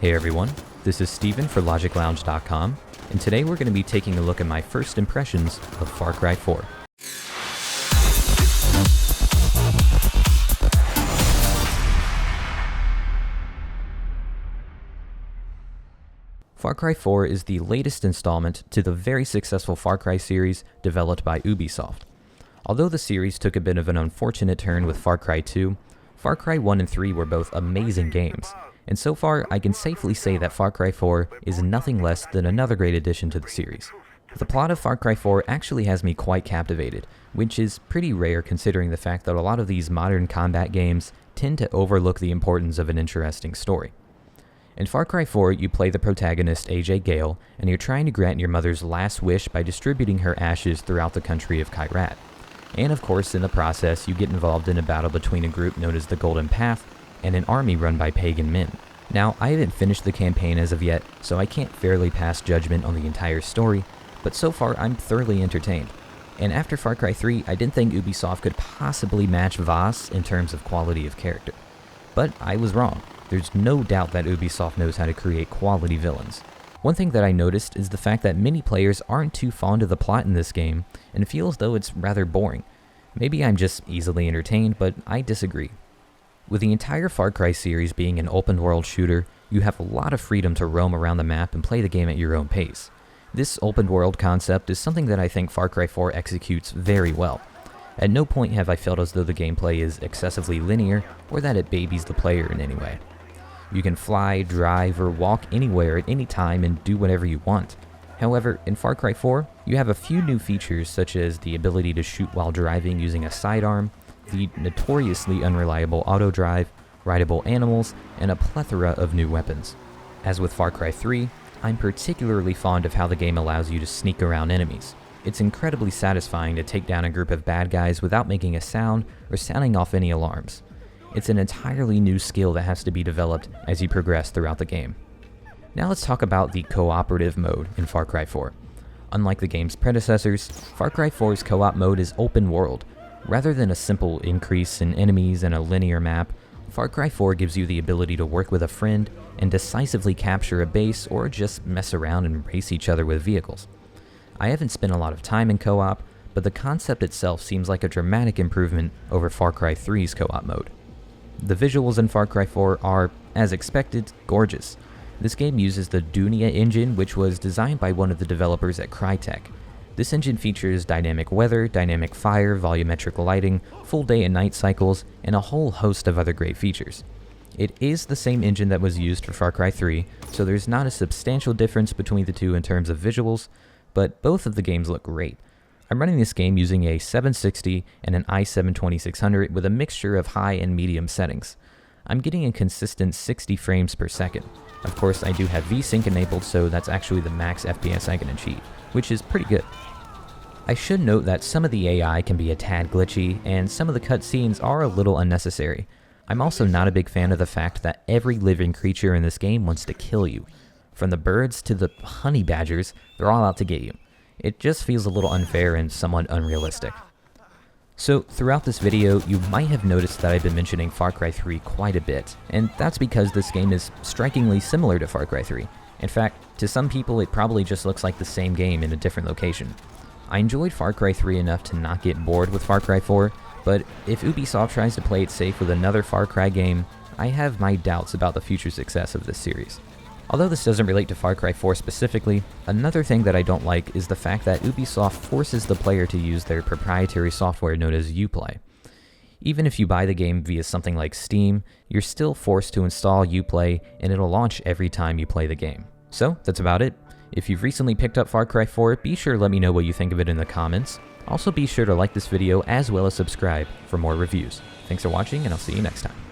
Hey everyone, this is Steven for LogicLounge.com, and today we're going to be taking a look at my first impressions of Far Cry 4. Far Cry 4 is the latest installment to the very successful Far Cry series developed by Ubisoft. Although the series took a bit of an unfortunate turn with Far Cry 2, Far Cry 1 and 3 were both amazing games, and so far I can safely say that Far Cry 4 is nothing less than another great addition to the series. The plot of Far Cry 4 actually has me quite captivated, which is pretty rare considering the fact that a lot of these modern combat games tend to overlook the importance of an interesting story. In Far Cry 4, you play the protagonist AJ Gale, and you're trying to grant your mother's last wish by distributing her ashes throughout the country of Kyrat. And of course, in the process, you get involved in a battle between a group known as the Golden Path and an army run by pagan men. Now, I haven't finished the campaign as of yet, so I can't fairly pass judgment on the entire story, but so far I'm thoroughly entertained. And after Far Cry 3, I didn't think Ubisoft could possibly match Voss in terms of quality of character. But I was wrong. There's no doubt that Ubisoft knows how to create quality villains. One thing that I noticed is the fact that many players aren't too fond of the plot in this game, and it feels as though it's rather boring. Maybe I'm just easily entertained, but I disagree. With the entire Far Cry series being an open-world shooter, you have a lot of freedom to roam around the map and play the game at your own pace. This open-world concept is something that I think Far Cry 4 executes very well. At no point have I felt as though the gameplay is excessively linear or that it babies the player in any way. You can fly, drive, or walk anywhere at any time and do whatever you want. However, in Far Cry 4, you have a few new features such as the ability to shoot while driving using a sidearm, the notoriously unreliable auto drive, rideable animals, and a plethora of new weapons. As with Far Cry 3, I'm particularly fond of how the game allows you to sneak around enemies. It's incredibly satisfying to take down a group of bad guys without making a sound or sounding off any alarms. It's an entirely new skill that has to be developed as you progress throughout the game. Now let's talk about the cooperative mode in Far Cry 4. Unlike the game's predecessors, Far Cry 4's co-op mode is open world. Rather than a simple increase in enemies and a linear map, Far Cry 4 gives you the ability to work with a friend and decisively capture a base or just mess around and race each other with vehicles. I haven't spent a lot of time in co-op, but the concept itself seems like a dramatic improvement over Far Cry 3's co-op mode. The visuals in Far Cry 4 are, as expected, gorgeous. This game uses the Dunia engine, which was designed by one of the developers at Crytek. This engine features dynamic weather, dynamic fire, volumetric lighting, full day and night cycles, and a whole host of other great features. It is the same engine that was used for Far Cry 3, so there's not a substantial difference between the two in terms of visuals, but both of the games look great. I'm running this game using a 760 and an i7-2600 with a mixture of high and medium settings. I'm getting a consistent 60 frames per second. Of course, I do have VSync enabled, so that's actually the max FPS I can achieve, which is pretty good. I should note that some of the AI can be a tad glitchy, and some of the cutscenes are a little unnecessary. I'm also not a big fan of the fact that every living creature in this game wants to kill you. From the birds to the honey badgers, they're all out to get you. It just feels a little unfair and somewhat unrealistic. So, throughout this video, you might have noticed that I've been mentioning Far Cry 3 quite a bit, and that's because this game is strikingly similar to Far Cry 3. In fact, to some people it probably just looks like the same game in a different location. I enjoyed Far Cry 3 enough to not get bored with Far Cry 4, but if Ubisoft tries to play it safe with another Far Cry game, I have my doubts about the future success of this series. Although this doesn't relate to Far Cry 4 specifically, another thing that I don't like is the fact that Ubisoft forces the player to use their proprietary software known as Uplay. Even if you buy the game via something like Steam, you're still forced to install Uplay and it'll launch every time you play the game. So, that's about it. If you've recently picked up Far Cry 4, be sure to let me know what you think of it in the comments. Also be sure to like this video as well as subscribe for more reviews. Thanks for watching, and I'll see you next time.